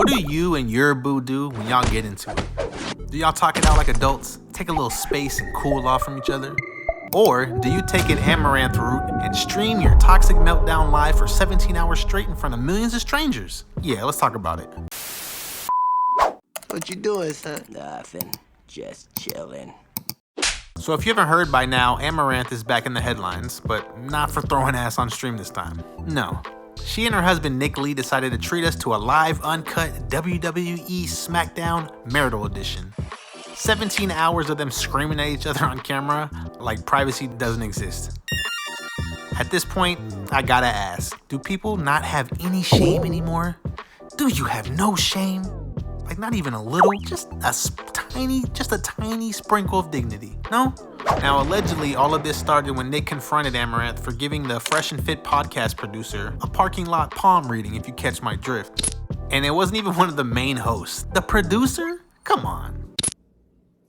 What do you and your boo do when y'all get into it? Do y'all talk it out like adults, take a little space and cool off from each other? Or do you take an Amouranth route and stream your toxic meltdown live for 17 hours straight in front of millions of strangers? Yeah, let's talk about it. What you doing, son? Nothing. Just chilling. So if you haven't heard by now, Amouranth is back in the headlines, but not for throwing ass on stream this time. No. She and her husband Nick Lee decided to treat us to a live, uncut WWE SmackDown Marital Edition. 17 hours of them screaming at each other on camera like privacy doesn't exist. At this point, I gotta ask, do people not have any shame anymore? Do you have no shame? Like not even a little, just a tiny sprinkle of dignity, no? Now, allegedly, all of this started when Nick confronted Amouranth for giving the Fresh and Fit podcast producer a parking lot palm reading, if you catch my drift. And it wasn't even one of the main hosts. The producer? Come on.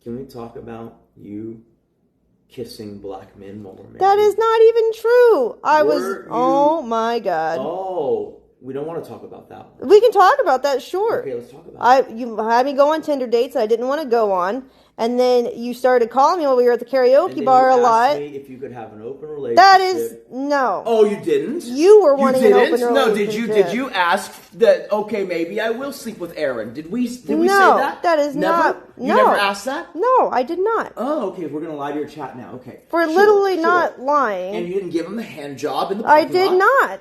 Can we talk about you kissing black men while we're married? That is not even true. Oh my God. Oh, we don't want to talk about that one. We can talk about that, sure. Okay, let's talk about it. You had me go on Tinder dates that I didn't want to go on. And then you started calling me while we were at the karaoke bar a lot. Me if you could have an open relationship. That is, no. Oh, you didn't? You were wanting an open relationship. No, did you ask that, okay, maybe I will sleep with Aaron? Did we say that? No, that is never? not. You never asked that? No, I did not. Oh, okay, we're going to lie to your chat now, okay. We're literally not lying. And you didn't give him a hand job in the I parking did lot? not.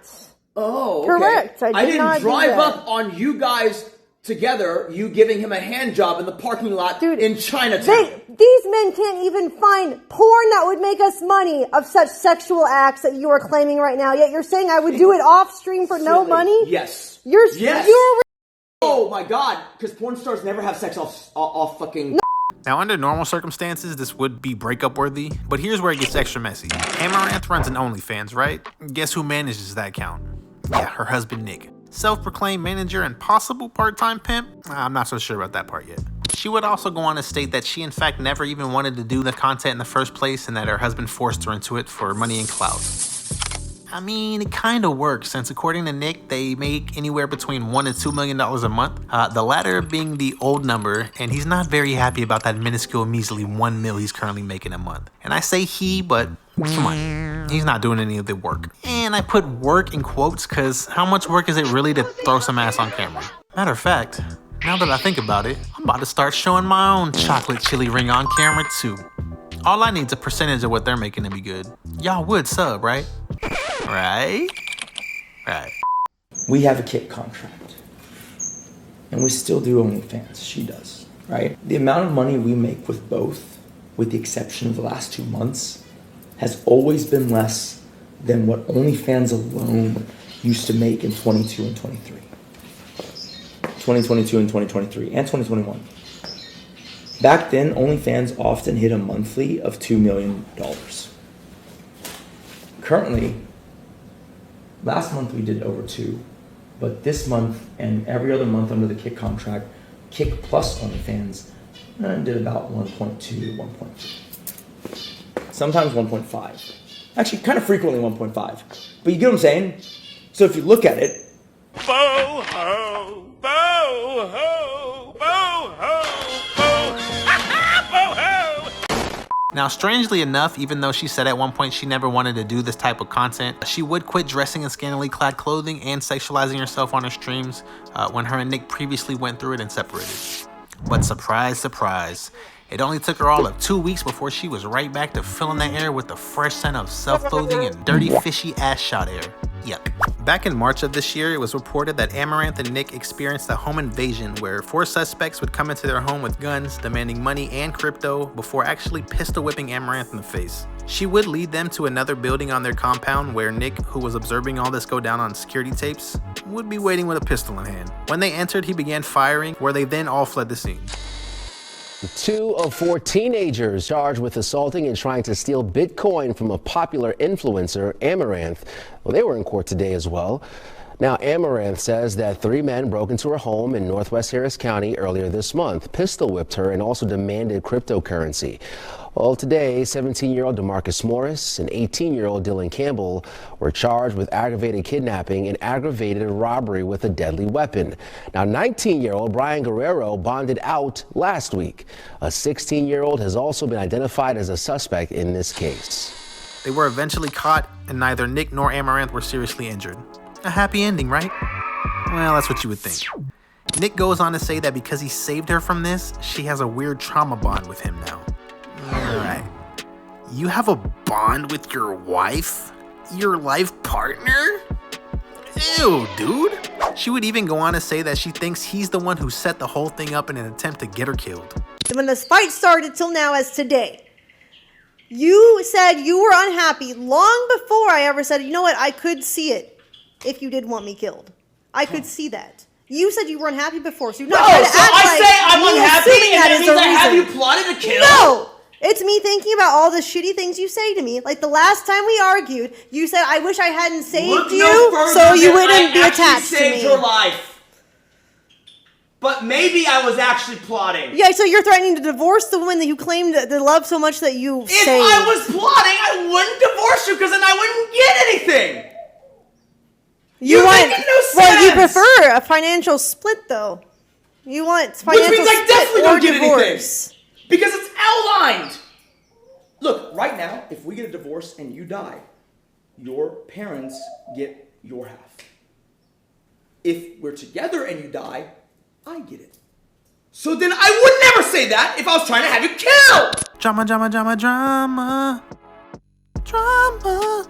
Oh, okay. Correct, I did not didn't drive do that. up on you guys together, you giving him a hand job in the parking lot in Chinatown. These men can't even find porn that would make us money of such sexual acts that you are claiming right now. Yet you're saying I would do it off stream for no money? Yes. You're oh my God, because porn stars never have sex off fucking... No. Now, under normal circumstances, this would be breakup worthy, but here's where it gets extra messy. Amouranth runs an OnlyFans, right? Guess who manages that account? Yeah, her husband Nick. Self-proclaimed manager and possible part-time pimp? I'm not so sure about that part yet. She would also go on to state that she in fact never even wanted to do the content in the first place and that her husband forced her into it for money and clout. I mean, it kind of works since according to Nick, they make anywhere between $1 to $2 million a month. The latter being the old number, and he's not very happy about that minuscule, measly $1 million he's currently making a month. And I say he, but come on, he's not doing any of the work. And I put work in quotes because how much work is it really to throw some ass on camera? Matter of fact, now that I think about it, I'm about to start showing my own chocolate chili ring on camera too. All I need is a percentage of what they're making to be good. Y'all would sub, right? Right? We have a kick contract. And we still do OnlyFans. She does, right? The amount of money we make with both, with the exception of the last 2 months, has always been less than what OnlyFans alone used to make in 22 and 23. 2022 and 2023 and 2021. Back then, OnlyFans often hit a monthly of $2 million. Currently, last month we did over 2, but this month and every other month under the Kick contract, Kick plus OnlyFans, did about 1.2, 1.3. Sometimes 1.5. Actually, kind of frequently 1.5. But you get what I'm saying? So if you look at it, Bo-ho, bo-ho, bo-ho, bo-ho. Now, strangely enough, even though she said at one point she never wanted to do this type of content, she would quit dressing in scantily clad clothing and sexualizing herself on her streams when her and Nick previously went through it and separated. But surprise, surprise, it only took her all of 2 weeks before she was right back to filling the air with the fresh scent of self-loathing and dirty, fishy ass shot air. Yuck. Back in March of this year, it was reported that Amouranth and Nick experienced a home invasion where 4 suspects would come into their home with guns, demanding money and crypto before actually pistol whipping Amouranth in the face. She would lead them to another building on their compound where Nick, who was observing all this go down on security tapes, would be waiting with a pistol in hand. When they entered, he began firing, where they then all fled the scene. 2 of 4 teenagers charged with assaulting and trying to steal Bitcoin from a popular influencer, Amouranth. Well, they were in court today as well. Now, Amouranth says that 3 men broke into her home in Northwest Harris County earlier this month, pistol whipped her, and also demanded cryptocurrency. Well, today, 17-year-old DeMarcus Morris and 18-year-old Dylan Campbell were charged with aggravated kidnapping and aggravated robbery with a deadly weapon. Now, 19-year-old Brian Guerrero bonded out last week. A 16-year-old has also been identified as a suspect in this case. They were eventually caught, and neither Nick nor Amouranth were seriously injured. A happy ending, right? Well, that's what you would think. Nick goes on to say that because he saved her from this, she has a weird trauma bond with him now. Alright. You have a bond with your wife? Your life partner? Ew, dude. She would even go on to say that she thinks he's the one who set the whole thing up in an attempt to get her killed. When this fight started till now as today, you said you were unhappy long before I ever said, you know what, I could see it if you did want me killed. I could see that. You said you were unhappy before, so you're not trying to act I say I'm unhappy and that means I have you plotted to kill? No! It's me thinking about all the shitty things you say to me. Like the last time we argued, you said, I wish I hadn't saved you so you wouldn't be attached to me. Saved your life. But maybe I was actually plotting. Yeah, so you're threatening to divorce the woman that you claimed to love so much that you saved. If I was plotting, I wouldn't divorce you because then I wouldn't get anything. You want, making no sense. Well, you prefer a financial split, though. You want financial Which means I definitely don't get divorce. anything. Because it's outlined. Look, right now, if we get a divorce and you die, your parents get your half. If we're together and you die, I get it. So then I would never say that if I was trying to have you killed. Drama, drama, drama, drama. Drama.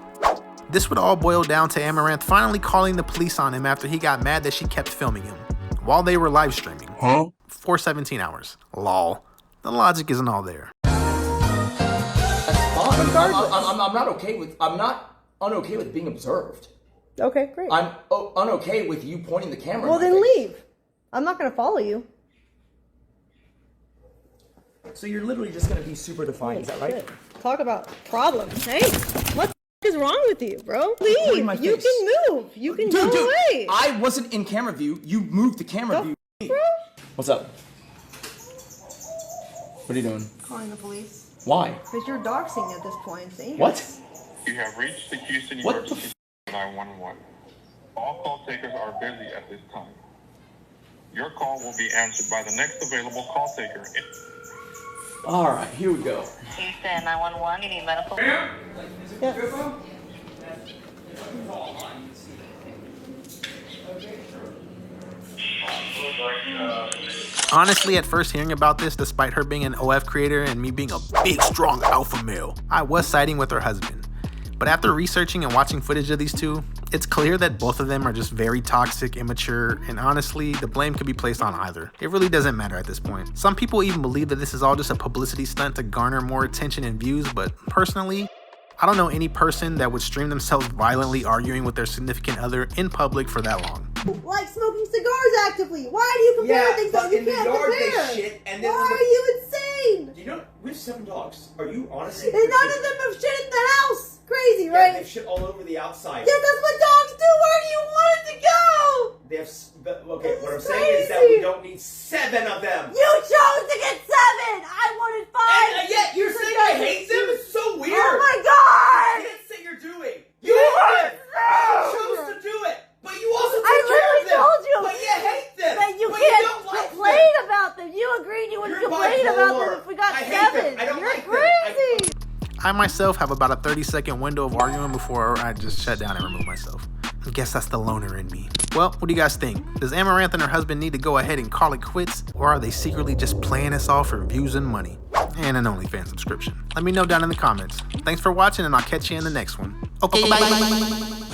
This would all boil down to Amouranth finally calling the police on him after he got mad that she kept filming him while they were live streaming for 17 hours. Lol. The logic isn't all there. That's fine. I'm not okay with. I'm not unokay with being observed. Okay, great. I'm unokay with you pointing the camera. Well, then leave. I'm not going to follow you. So you're literally just going to be super defiant, is that right? Shit. Talk about problems. Hey, what is wrong with you, bro? Leave. You can move. You can go away. I wasn't in camera view. You moved the camera view. Bro? What's up? What are you doing? Calling the police. Why? Because you're doxing at this point. See? What? You have reached the Houston Emergency 911. All call takers are busy at this time. Your call will be answered by the next available call taker. All right, here we go. Houston 911, you need medical? Yeah. Honestly, at first hearing about this, despite her being an OF creator and me being a big, strong alpha male, I was siding with her husband. But after researching and watching footage of these two, it's clear that both of them are just very toxic, immature, and honestly, the blame could be placed on either. It really doesn't matter at this point. Some people even believe that this is all just a publicity stunt to garner more attention and views, but personally, I don't know any person that would stream themselves violently arguing with their significant other in public for that long. Like smoking cigars actively. Why do you compare things that you can't compare? Why are you insane? You know, we have 7 dogs. Are you honestly? And none of them have shit in the house. Crazy, right? They have shit all over the outside. Yeah, that's what dogs do. Where do you want it to go? They have. Okay, what I'm saying is that we don't need 7 of them. You chose to get 7. I wanted 5. And yet you're saying I hate them? It's so weird. Oh my god! I can't say you're doing. You hate them. You chose to do it, but you also take care of them. told you. But you hate them. That you but can't you don't like complain them. about them. You agreed you wouldn't You're complain about bipolar. them if we got I hate 7. them. I don't You're like them. crazy. I myself have about a 30-second window of arguing before I just shut down and remove myself. I guess that's the loner in me. Well, what do you guys think? Does Amouranth and her husband need to go ahead and call it quits? Or are they secretly just playing us off for views and money? And an OnlyFans subscription. Let me know down in the comments. Thanks for watching and I'll catch you in the next one. Okay, bye.